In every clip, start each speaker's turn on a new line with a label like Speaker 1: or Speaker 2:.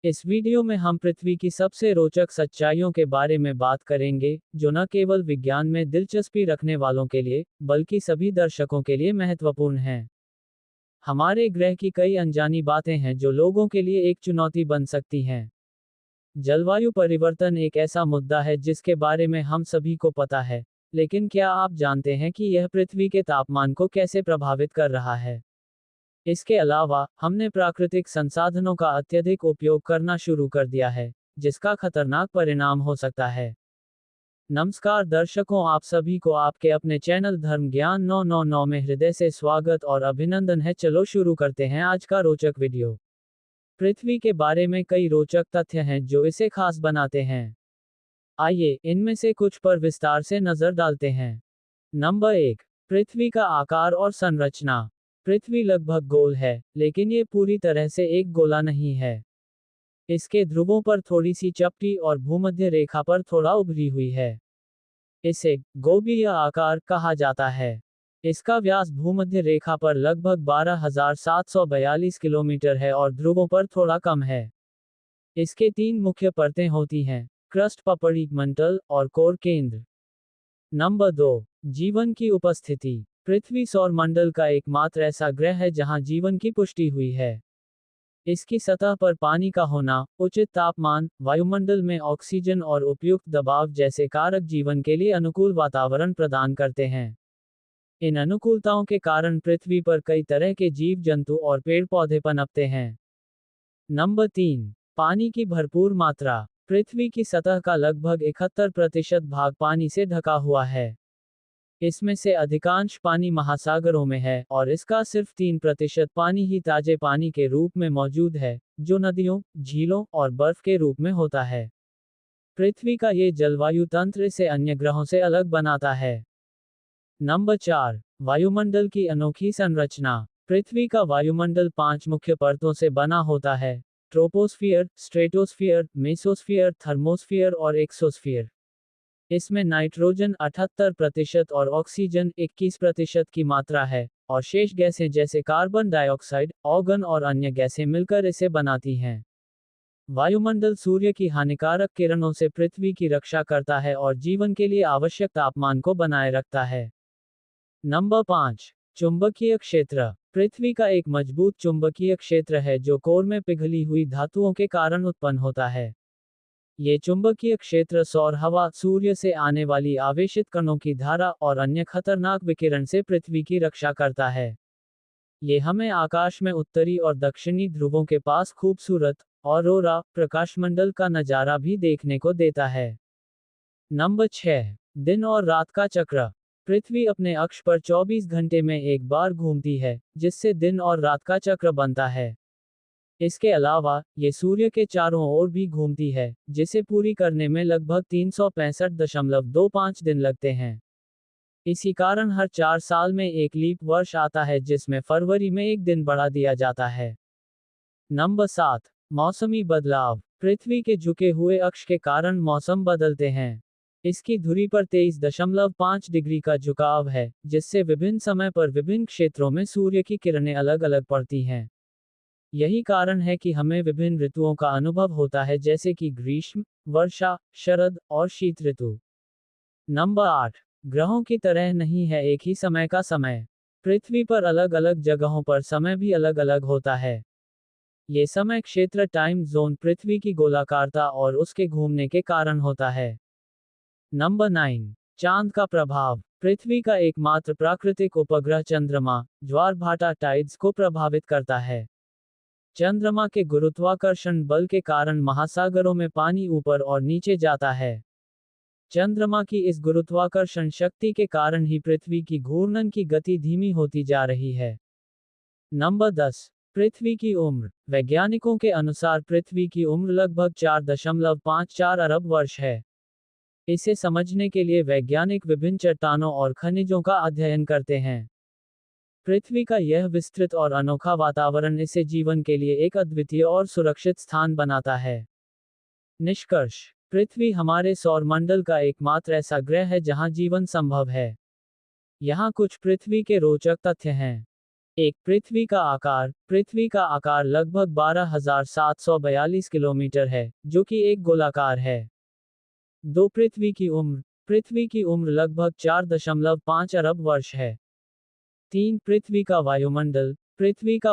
Speaker 1: इस वीडियो में हम पृथ्वी की सबसे रोचक सच्चाइयों के बारे में बात करेंगे, जो न केवल विज्ञान में दिलचस्पी रखने वालों के लिए, बल्कि सभी दर्शकों के लिए महत्वपूर्ण हैं। हमारे ग्रह की कई अनजानी बातें हैं जो लोगों के लिए एक चुनौती बन सकती हैं। जलवायु परिवर्तन एक ऐसा मुद्दा है जिसके बारे में हम सभी को पता है, लेकिन क्या आप जानते हैं कि यह पृथ्वी के तापमान को कैसे प्रभावित कर रहा है? इसके अलावा, हमने प्राकृतिक संसाधनों का अत्यधिक उपयोग करना शुरू कर दिया है, जिसका खतरनाक परिणाम हो सकता है। नमस्कार दर्शकों, आप सभी को आपके अपने चैनल धर्म ज्ञान 999 में हृदय से स्वागत और अभिनंदन है। चलो शुरू करते हैं आज का रोचक वीडियो। पृथ्वी के बारे में कई रोचक तथ्य हैं जो इसे खास बनाते हैं। आइए, इनमें से कुछ पर विस्तार से नजर डालते हैं। नंबर 1, पृथ्वी का आकार और संरचना। पृथ्वी लगभग गोल है, लेकिन ये पूरी तरह से एक गोला नहीं है। इसके ध्रुवों पर थोड़ी सी चपटी और भूमध्य रेखा पर थोड़ा उभरी हुई है। इसे गोबीय आकार कहा जाता है। इसका व्यास भूमध्य रेखा पर लगभग 12,742 किलोमीटर है और ध्रुवों पर थोड़ा कम है। इसके तीन मुख्य परतें होती हैं: क्रस्ट, पपड़ी, मंटल और कोर केंद्र। नंबर 2, जीवन की उपस्थिति। पृथ्वी सौरमंडल का एकमात्र ऐसा ग्रह है जहां जीवन की पुष्टि हुई है। इसकी सतह पर पानी का होना, उचित तापमान, वायुमंडल में ऑक्सीजन और उपयुक्त दबाव जैसे कारक जीवन के लिए अनुकूल वातावरण प्रदान करते हैं। इन अनुकूलताओं के कारण पृथ्वी पर कई तरह के जीव जंतु और पेड़ पौधे पनपते हैं। नंबर 3, पानी की भरपूर मात्रा। पृथ्वी की सतह का लगभग 71% भाग पानी से ढका हुआ है। इसमें से अधिकांश पानी महासागरों में है और इसका सिर्फ 3% पानी ही ताजे पानी के रूप में मौजूद है, जो नदियों, झीलों और बर्फ के रूप में होता है। पृथ्वी का ये जलवायु तंत्र इसे अन्य ग्रहों से अलग बनाता है। नंबर 4, वायुमंडल की अनोखी संरचना। पृथ्वी का वायुमंडल 5 मुख्य परतों से बना होता है: ट्रोपोस्फियर, स्ट्रेटोस्फियर, मेसोस्फियर, थर्मोस्फियर और एक्सोस्फियर। इसमें नाइट्रोजन 78% और ऑक्सीजन 21% की मात्रा है, और शेष गैसें जैसे कार्बन डाइऑक्साइड, ऑर्गन और अन्य गैसें मिलकर इसे बनाती हैं। वायुमंडल सूर्य की हानिकारक किरणों से पृथ्वी की रक्षा करता है और जीवन के लिए आवश्यक तापमान को बनाए रखता है। नंबर 5, चुंबकीय क्षेत्र। पृथ्वी का एक मजबूत चुंबकीय क्षेत्र है जो कोर में पिघली हुई धातुओं के कारण उत्पन्न होता है। ये चुंबकीय क्षेत्र सौर हवा, सूर्य से आने वाली आवेशित कणों की धारा और अन्य खतरनाक विकिरण से पृथ्वी की रक्षा करता है। ये हमें आकाश में उत्तरी और दक्षिणी ध्रुवों के पास खूबसूरत ऑरोरा प्रकाशमंडल का नजारा भी देखने को देता है। नंबर 6, दिन और रात का चक्र। पृथ्वी अपने अक्ष पर 24 घंटे में एक बार घूमती है, जिससे दिन और रात का चक्र बनता है। इसके अलावा, ये सूर्य के चारों ओर भी घूमती है, जिसे पूरी करने में लगभग 365.25 दिन लगते हैं। इसी कारण हर 4 साल में एक लीप वर्ष आता है जिसमें फरवरी में एक दिन बढ़ा दिया जाता है। नंबर 7, मौसमी बदलाव। पृथ्वी के झुके हुए अक्ष के कारण मौसम बदलते हैं। इसकी धुरी पर 23.5 डिग्री का झुकाव है, जिससे विभिन्न समय पर विभिन्न क्षेत्रों में सूर्य की किरणें अलग अलग पड़ती हैं। यही कारण है कि हमें विभिन्न ऋतुओं का अनुभव होता है, जैसे कि ग्रीष्म, वर्षा, शरद और शीत ऋतु। नंबर 8, ग्रहों की तरह नहीं है एक ही समय का समय। पृथ्वी पर अलग अलग जगहों पर समय भी अलग अलग होता है। ये समय क्षेत्र टाइम जोन पृथ्वी की गोलाकारता और उसके घूमने के कारण होता है। नंबर 9, चांद का प्रभाव। पृथ्वी का एकमात्र प्राकृतिक उपग्रह चंद्रमा, ज्वारभाटा टाइड्स को प्रभावित करता है। चंद्रमा के गुरुत्वाकर्षण बल के कारण महासागरों में पानी ऊपर और नीचे जाता है। चंद्रमा की इस गुरुत्वाकर्षण शक्ति के कारण ही पृथ्वी की घूर्णन की गति धीमी होती जा रही है। नंबर 10, पृथ्वी की उम्र। वैज्ञानिकों के अनुसार पृथ्वी की उम्र लगभग 4.54 अरब वर्ष है। इसे समझने के लिए वैज्ञानिक विभिन्न चट्टानों और खनिजों का अध्ययन करते हैं। पृथ्वी का यह विस्तृत और अनोखा वातावरण इसे जीवन के लिए एक अद्वितीय और सुरक्षित स्थान बनाता है। निष्कर्ष: पृथ्वी हमारे सौरमंडल का एकमात्र ऐसा ग्रह है जहां जीवन संभव है। यहाँ कुछ पृथ्वी के रोचक तथ्य हैं। एक पृथ्वी का आकार लगभग 12,742 किलोमीटर है, जो कि एक गोलाकार है। दो पृथ्वी की उम्र लगभग 4.5 अरब वर्ष है। 3 पृथ्वी का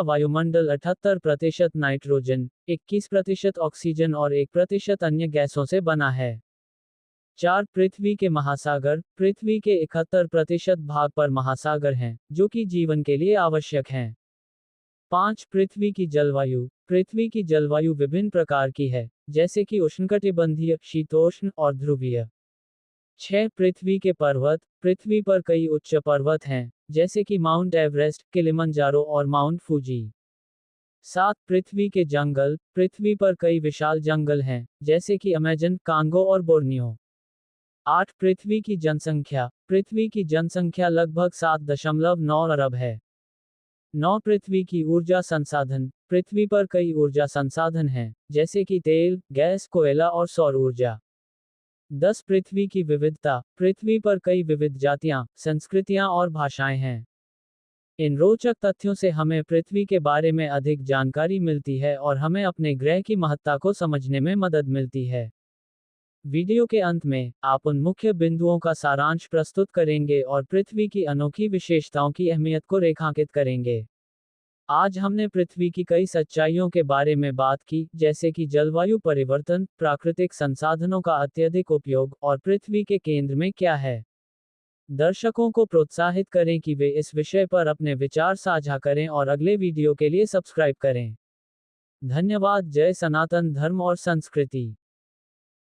Speaker 1: वायुमंडल 78% नाइट्रोजन, 21% ऑक्सीजन और 1% अन्य गैसों से बना है। 4 पृथ्वी के महासागर, पृथ्वी के 71% भाग पर महासागर हैं, जो कि जीवन के लिए आवश्यक हैं। 5 पृथ्वी की जलवायु विभिन्न प्रकार की है, जैसे कि उष्णकटिबंधीय, शीतोष्ण और ध्रुवीय। 6 पृथ्वी पर कई उच्च पर्वत हैं, जैसे कि माउंट एवरेस्ट, किलिमंजारो और माउंट फूजी। 7 पृथ्वी पर कई विशाल जंगल हैं, जैसे कि अमेजन, कांगो और बोर्नियो। 8 पृथ्वी की जनसंख्या लगभग 7.9 अरब है। 9 पृथ्वी पर कई ऊर्जा संसाधन हैं, जैसे कि तेल, गैस, कोयला और सौर ऊर्जा। 10 पृथ्वी पर कई विविध जातियां, संस्कृतियां और भाषाएं हैं। इन रोचक तथ्यों से हमें पृथ्वी के बारे में अधिक जानकारी मिलती है और हमें अपने ग्रह की महत्ता को समझने में मदद मिलती है। वीडियो के अंत में, आप उन मुख्य बिंदुओं का सारांश प्रस्तुत करेंगे और पृथ्वी की अनोखी विशेषताओं की अहमियत को रेखांकित करेंगे। आज हमने पृथ्वी की कई सच्चाइयों के बारे में बात की, जैसे कि जलवायु परिवर्तन, प्राकृतिक संसाधनों का अत्यधिक उपयोग और पृथ्वी के केंद्र में क्या है। दर्शकों को प्रोत्साहित करें कि वे इस विषय पर अपने विचार साझा करें और अगले वीडियो के लिए सब्सक्राइब करें। धन्यवाद। जय सनातन धर्म और संस्कृति।